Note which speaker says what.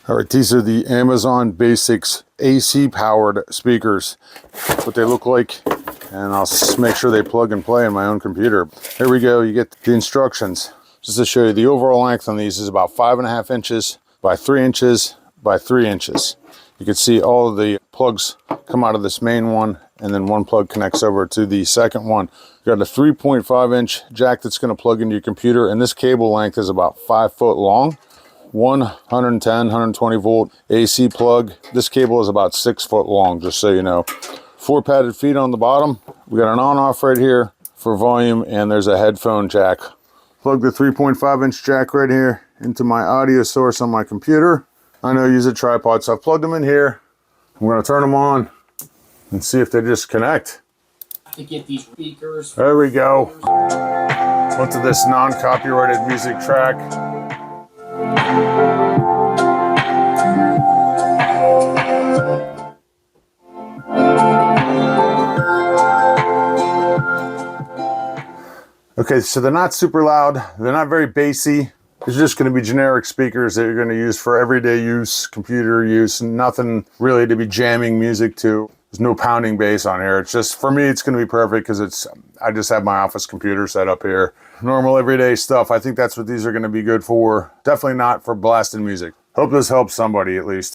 Speaker 1: All right, these are the Amazon Basics AC powered speakers. That's what they look like. And I'll make sure they plug and play in my own computer. Here we go, you get the instructions. Just to show you, the overall length on these is about 5.5 inches by 3 inches by 3 inches. You can see all of the plugs come out of this main one, and then one plug connects over to the second one. You got a 3.5 inch jack that's gonna plug into your computer, and this cable length is about 5 foot long. 110, 120 volt AC plug. This cable is about 6 foot long, just so you know. 4 padded feet on the bottom. We got an on-off right here for volume, and there's a headphone jack. Plug the 3.5 inch jack right here into my audio source on my computer. I know I use a tripod, so I've plugged them in here. I'm gonna turn them on and see if they just connect.
Speaker 2: To get these speakers.
Speaker 1: There we go. Onto this non-copyrighted music track. Okay, so they're not super loud, they're not very bassy. It's just going to be generic speakers that you're going to use for everyday use, computer use, and nothing really to be jamming music to. There's no pounding bass on here. It's just, for me, it's going to be perfect because I just have my office computer set up here. Normal everyday stuff. I think that's what these are going to be good for. Definitely not for blasting music. Hope this helps somebody at least.